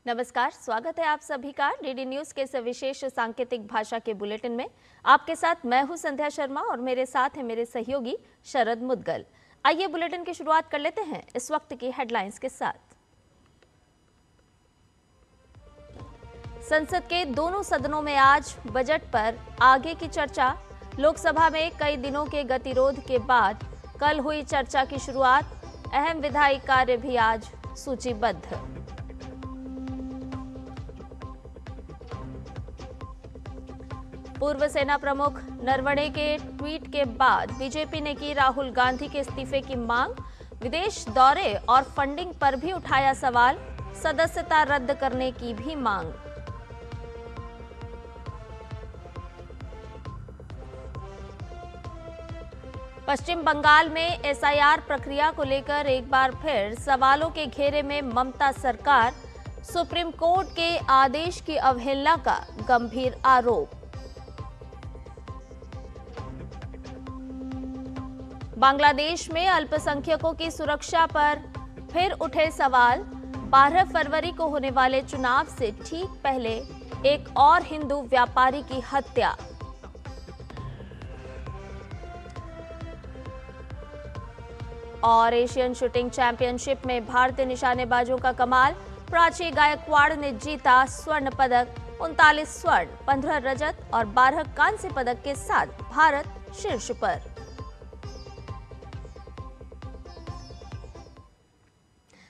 नमस्कार, स्वागत है आप सभी का डीडी न्यूज के इस विशेष सांकेतिक भाषा के बुलेटिन में। आपके साथ मैं हूं संध्या शर्मा और मेरे साथ है मेरे सहयोगी शरद मुदगल। आइए बुलेटिन की शुरुआत कर लेते हैं इस वक्त की हेडलाइंस के साथ। संसद के दोनों सदनों में आज बजट पर आगे की चर्चा। लोकसभा में कई दिनों के गतिरोध के बाद कल हुई चर्चा की शुरुआत। अहम विधायी कार्य भी आज सूचीबद्ध। पूर्व सेना प्रमुख नरवणे के ट्वीट के बाद बीजेपी ने की राहुल गांधी के इस्तीफे की मांग। विदेश दौरे और फंडिंग पर भी उठाया सवाल। सदस्यता रद्द करने की भी मांग। पश्चिम बंगाल में एसआईआर प्रक्रिया को लेकर एक बार फिर सवालों के घेरे में ममता सरकार। सुप्रीम कोर्ट के आदेश की अवहेलना का गंभीर आरोप। बांग्लादेश में अल्पसंख्यकों की सुरक्षा पर फिर उठे सवाल। 12 फरवरी को होने वाले चुनाव से ठीक पहले एक और हिंदू व्यापारी की हत्या। और एशियन शूटिंग चैंपियनशिप में भारतीय निशानेबाजों का कमाल। प्राची गायकवाड़ ने जीता स्वर्ण पदक। 39 स्वर्ण, 15 रजत और 12 कांस्य पदक के साथ भारत शीर्ष पर।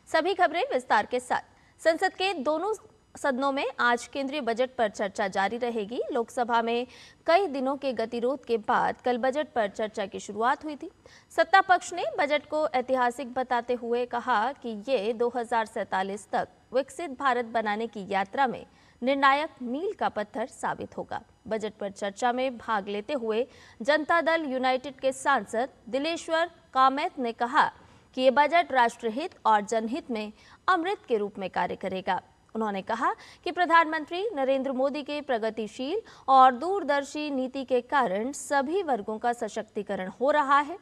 सभी खबरें विस्तार के साथ। संसद के दोनों सदनों में आज केंद्रीय बजट पर चर्चा जारी रहेगी। लोकसभा में कई दिनों के गतिरोध के बाद कल बजट पर चर्चा की शुरुआत हुई थी। सत्ता पक्ष ने बजट को ऐतिहासिक बताते हुए कहा कि ये 2047 तक विकसित भारत बनाने की यात्रा में निर्णायक मील का पत्थर साबित होगा। बजट पर चर्चा में भाग लेते हुए जनता दल यूनाइटेड के सांसद दिलेश्वर कामैत ने कहा कि ये बजट राष्ट्रहित और जनहित में अमृत के रूप में कार्य करेगा। उन्होंने कहा कि प्रधानमंत्री नरेंद्र मोदी के प्रगतिशील और दूरदर्शी नीति के कारण सभी वर्गों का सशक्तिकरण हो रहा है।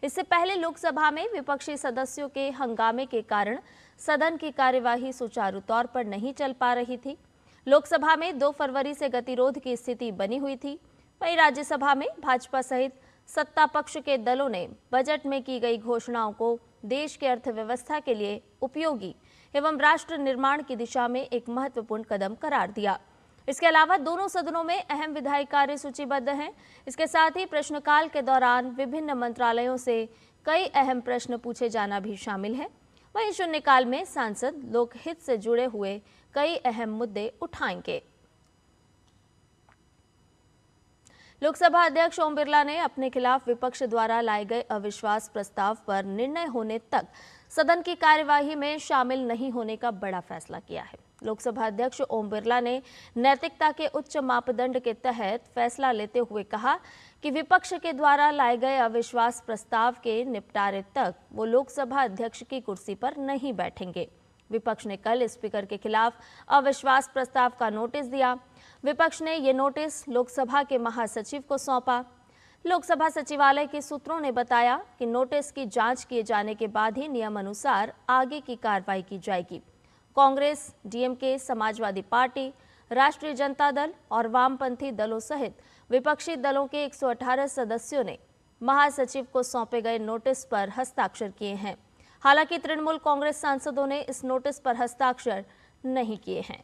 इससे पहले लोकसभा में विपक्षी सदस्यों के हंगामे के कारण सदन की कार्यवाही सुचारू तौर पर नहीं चल पा रही थी। लोकसभा में 2 फरवरी से गतिरोध की स्थिति बनी हुई थी। वहीं राज्यसभा में भाजपा सहित सत्ता पक्ष के दलों ने बजट में की गई घोषणाओं को देश के अर्थव्यवस्था के लिए उपयोगी एवं राष्ट्र निर्माण की दिशा में एक महत्वपूर्ण कदम करार दिया। इसके अलावा दोनों सदनों में अहम विधायी कार्य सूचीबद्ध हैं। इसके साथ ही प्रश्नकाल के दौरान विभिन्न मंत्रालयों से कई अहम प्रश्न पूछे जाना भी शामिल है। वहीं शून्यकाल में सांसद लोकहित से जुड़े हुए कई अहम मुद्दे उठाएंगे। लोकसभा अध्यक्ष ओम बिरला ने अपने खिलाफ विपक्ष द्वारा लाए गए अविश्वास प्रस्ताव पर निर्णय होने तक सदन की कार्यवाही में शामिल नहीं होने का बड़ा फैसला किया है। लोकसभा अध्यक्ष ओम बिरला ने नैतिकता के उच्च मापदंड के तहत फैसला लेते हुए कहा कि विपक्ष के द्वारा लाए गए अविश्वास प्रस्ताव के निपटारे तक वो लोकसभा अध्यक्ष की कुर्सी पर नहीं बैठेंगे। विपक्ष ने कल स्पीकर के खिलाफ अविश्वास प्रस्ताव का नोटिस दिया। विपक्ष ने ये नोटिस लोकसभा के महासचिव को सौंपा। लोकसभा सचिवालय के सूत्रों ने बताया कि नोटिस की जांच किए जाने के बाद ही नियम अनुसार आगे की कार्रवाई की जाएगी। कांग्रेस, डीएमके, समाजवादी पार्टी, राष्ट्रीय जनता दल और वामपंथी दलों सहित विपक्षी दलों के 118 सदस्यों ने महासचिव को सौंपे गए नोटिस पर हस्ताक्षर किए हैं। हालांकि तृणमूल कांग्रेस सांसदों ने इस नोटिस पर हस्ताक्षर नहीं किए हैं।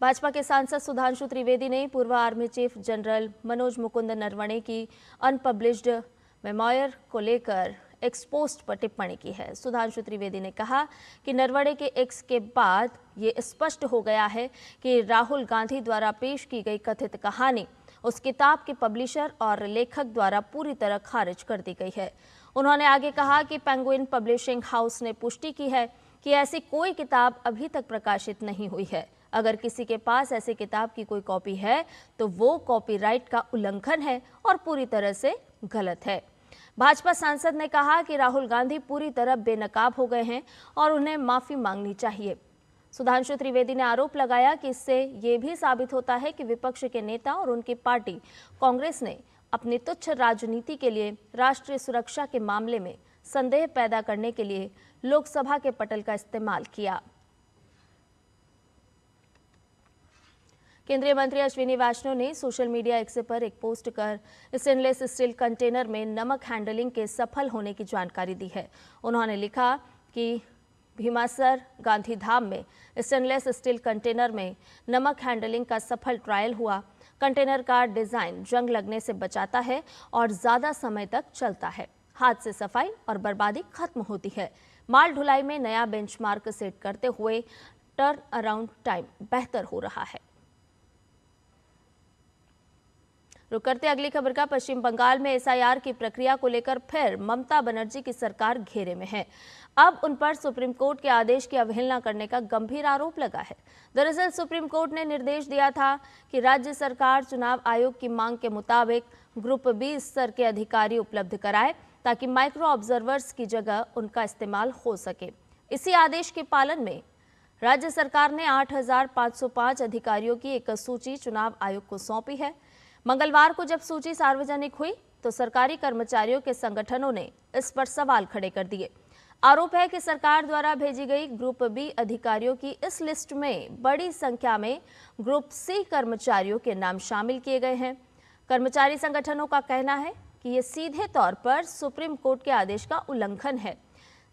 भाजपा के सांसद सुधांशु त्रिवेदी ने पूर्व army chief general Manoj Mukund Naravane की अनपब्लिश्ड मेमोयर को लेकर एक्स पोस्ट पर टिप्पणी की है। सुधांशु त्रिवेदी ने कहा कि नरवणे के एक्स के बाद ये स्पष्ट हो गया है कि राहुल गांधी द्वारा पेश की गई कथित कहानी उस किताब के पब्लिशर और लेखक द्वारा पूरी तरह खारिज कर दी गई है। उन्होंने आगे कहा कि पेंगुइन पब्लिशिंग हाउस ने पुष्टि की है कि ऐसी कोई किताब अभी तक प्रकाशित नहीं हुई है। अगर किसी के पास ऐसी किताब की कोई कॉपी है तो वो कॉपीराइट का उल्लंघन है और पूरी तरह से गलत है। भाजपा सांसद ने कहा कि राहुल गांधी पूरी तरह बेनकाब हो गए हैं और उन्हें माफी मांगनी चाहिए। सुधांशु त्रिवेदी ने आरोप लगाया कि इससे ये भी साबित होता है कि विपक्ष के नेता और उनकी पार्टी कांग्रेस ने अपनी तुच्छ राजनीति के लिए राष्ट्रीय सुरक्षा के मामले में संदेह पैदा करने के लिए लोकसभा के पटल का इस्तेमाल किया। केंद्रीय मंत्री अश्विनी वैष्णव ने सोशल मीडिया एक्स पर एक पोस्ट कर स्टेनलेस स्टील कंटेनर में नमक हैंडलिंग के सफल होने की जानकारी दी है। उन्होंने लिखा कि भीमासर गांधीधाम में स्टेनलेस स्टील कंटेनर में नमक हैंडलिंग का सफल ट्रायल हुआ। कंटेनर का डिजाइन जंग लगने से बचाता है और ज्यादा समय तक चलता है। हाथ से सफाई और बर्बादी खत्म होती है। माल ढुलाई में नया बेंचमार्क सेट करते हुए टर्न अराउंड टाइम बेहतर हो रहा है। रुक करते अगली खबर का। पश्चिम बंगाल में एसआईआर की प्रक्रिया को लेकर फिर ममता बनर्जी की सरकार घेरे में है। अब उन पर सुप्रीम कोर्ट के आदेश की अवहेलना करने का गंभीर आरोप लगा है। दरअसल सुप्रीम कोर्ट ने निर्देश दिया था कि राज्य सरकार चुनाव आयोग की मांग के मुताबिक ग्रुप बी स्तर के अधिकारी उपलब्ध कराए ताकि माइक्रो ऑब्जर्वर्स की जगह उनका इस्तेमाल हो सके। इसी आदेश के पालन में राज्य सरकार ने 8,505 अधिकारियों की एक सूची चुनाव आयोग को सौंपी है। मंगलवार को जब सूची सार्वजनिक हुई तो सरकारी कर्मचारियों के संगठनों ने इस पर सवाल खड़े कर दिए। आरोप है कि सरकार द्वारा भेजी गई ग्रुप बी अधिकारियों की इस लिस्ट में बड़ी संख्या में ग्रुप सी कर्मचारियों के नाम शामिल किए गए हैं। कर्मचारी संगठनों का कहना है कि ये सीधे तौर पर सुप्रीम कोर्ट के आदेश का उल्लंघन है।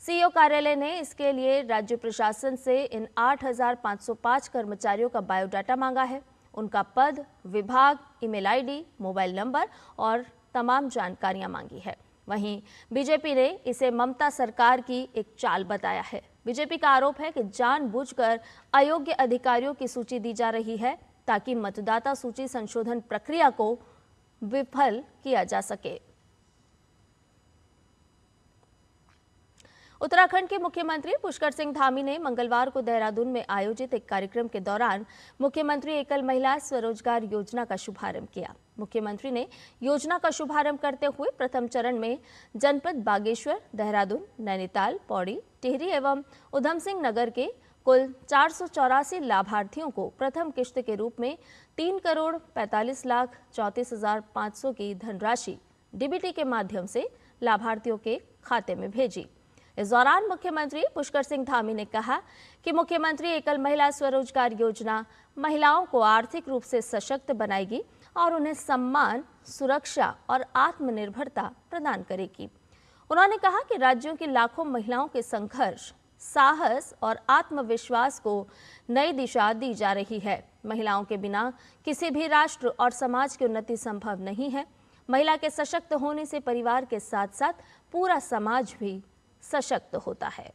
सीईओ कार्यालय ने इसके लिए राज्य प्रशासन से इन 8,505 कर्मचारियों का बायोडाटा मांगा है। उनका पद, विभाग, ईमेल आईडी, मोबाइल नंबर और तमाम जानकारियां मांगी है। वहीं बीजेपी ने इसे ममता सरकार की एक चाल बताया है। बीजेपी का आरोप है कि जानबूझकर अयोग्य अधिकारियों की सूची दी जा रही है ताकि मतदाता सूची संशोधन प्रक्रिया को विफल किया जा सके। उत्तराखंड के मुख्यमंत्री पुष्कर सिंह धामी ने मंगलवार को देहरादून में आयोजित एक कार्यक्रम के दौरान मुख्यमंत्री एकल महिला स्वरोजगार योजना का शुभारंभ किया। मुख्यमंत्री ने योजना का शुभारंभ करते हुए प्रथम चरण में जनपद बागेश्वर, देहरादून, नैनीताल, पौड़ी, टिहरी एवं उधम सिंह नगर के कुल 484 लाभार्थियों को प्रथम किश्त के रूप में 3,45,34,500 की धनराशि डीबीटी के माध्यम से लाभार्थियों के खाते में भेजी। इस दौरान मुख्यमंत्री पुष्कर सिंह धामी ने कहा कि मुख्यमंत्री एकल महिला स्वरोजगार योजना महिलाओं को आर्थिक रूप से सशक्त बनाएगी और उन्हें सम्मान, सुरक्षा और आत्मनिर्भरता प्रदान करेगी। उन्होंने कहा कि राज्यों की लाखों महिलाओं के संघर्ष, साहस और आत्मविश्वास को नई दिशा दी जा रही है। महिलाओं के बिना किसी भी राष्ट्र और समाज की उन्नति संभव नहीं है। महिला के सशक्त होने से परिवार के साथ साथ पूरा समाज भी सशक्त होता है।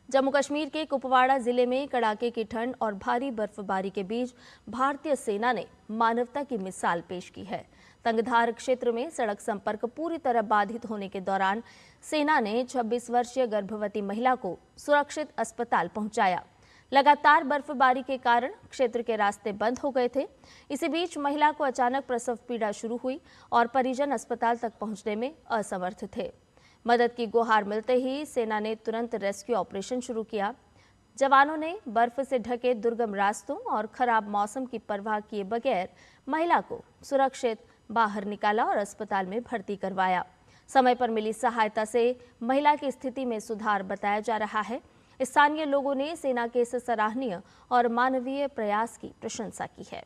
जम्मू कश्मीर के कुपवाड़ा जिले में कड़ाके की ठंड और भारी बर्फबारी के बीच भारतीय सेना ने मानवता की मिसाल पेश की है। तंगधार क्षेत्र में सड़क संपर्क पूरी तरह बाधित होने के दौरान सेना ने 26 वर्षीय गर्भवती महिला को सुरक्षित अस्पताल पहुंचाया। लगातार बर्फबारी के कारण क्षेत्र के रास्ते बंद हो गए थे। इसी बीच महिला को अचानक प्रसव पीड़ा शुरू हुई और परिजन अस्पताल तक पहुंचने में असमर्थ थे। मदद की गुहार मिलते ही सेना ने तुरंत रेस्क्यू ऑपरेशन शुरू किया। जवानों ने बर्फ से ढके दुर्गम रास्तों और खराब मौसम की परवाह किए बगैर महिला को सुरक्षित बाहर निकाला और अस्पताल में भर्ती करवाया। समय पर मिली सहायता से महिला की स्थिति में सुधार बताया जा रहा है। स्थानीय लोगों ने सेना के इस सराहनीय और मानवीय प्रयास की प्रशंसा की है।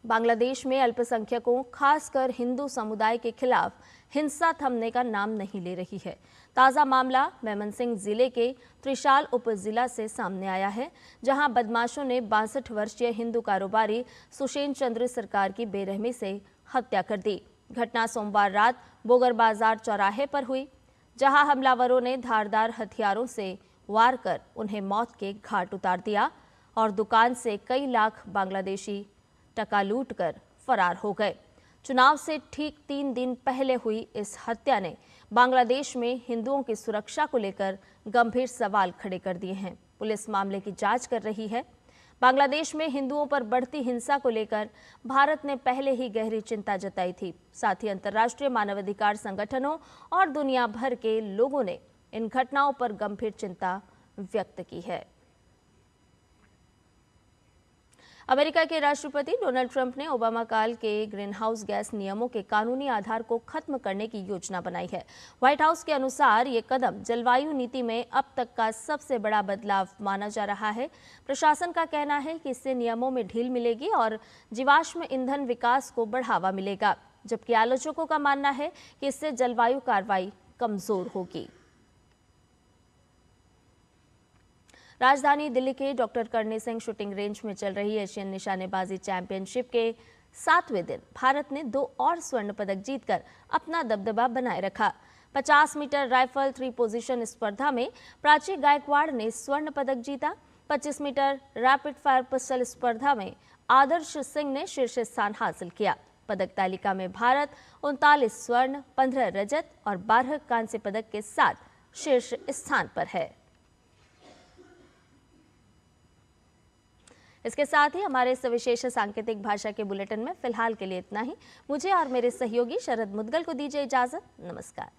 बांग्लादेश में अल्पसंख्यकों, खासकर हिंदू समुदाय के खिलाफ हिंसा थमने का नाम नहीं ले रही है। ताज़ा मामला मेमनसिंह जिले के त्रिशाल उपजिला से सामने आया है, जहां बदमाशों ने 62 वर्षीय हिंदू कारोबारी सुषेन चंद्र सरकार की बेरहमी से हत्या कर दी। घटना सोमवार रात बोगर बाजार चौराहे पर हुई, जहां हमलावरों ने धारदार हथियारों से वार कर उन्हें मौत के घाट उतार दिया और दुकान से कई लाख बांग्लादेशी टका लूट कर फरार हो गए। चुनाव से ठीक 3 दिन पहले हुई इस हत्या ने बांग्लादेश में हिंदुओं की सुरक्षा को लेकर गंभीर सवाल खड़े कर दिए हैं। पुलिस मामले की जांच कर रही है। बांग्लादेश में हिंदुओं पर बढ़ती हिंसा को लेकर भारत ने पहले ही गहरी चिंता जताई थी। साथ ही अंतर्राष्ट्रीय मानवाधिकार संगठनों और दुनिया भर के लोगों ने इन घटनाओं पर गंभीर चिंता व्यक्त की है। अमेरिका के राष्ट्रपति डोनाल्ड ट्रंप ने ओबामा काल के ग्रीनहाउस गैस नियमों के कानूनी आधार को खत्म करने की योजना बनाई है। व्हाइट हाउस के अनुसार ये कदम जलवायु नीति में अब तक का सबसे बड़ा बदलाव माना जा रहा है। प्रशासन का कहना है कि इससे नियमों में ढील मिलेगी और जीवाश्म ईंधन विकास को बढ़ावा मिलेगा, जबकि आलोचकों का मानना है कि इससे जलवायु कार्रवाई कमजोर होगी। राजधानी दिल्ली के doctor Karni Singh shooting range में चल रही एशियन निशानेबाजी चैंपियनशिप के 7वें दिन भारत ने 2 और स्वर्ण पदक जीतकर अपना दबदबा बनाए रखा। 50 मीटर राइफल 3 पोजीशन स्पर्धा में प्राची गायकवाड़ ने स्वर्ण पदक जीता। 25 मीटर रैपिड फायर पिस्टल स्पर्धा में आदर्श सिंह ने शीर्ष स्थान हासिल किया। पदक तालिका में भारत 39 स्वर्ण, 15 रजत और 12 कांस्य पदक के साथ शीर्ष स्थान पर है। इसके साथ ही हमारे सविशेष सांकेतिक भाषा के बुलेटिन में फिलहाल के लिए इतना ही। मुझे और मेरे सहयोगी शरद मुदगल को दीजिए इजाजत। नमस्कार।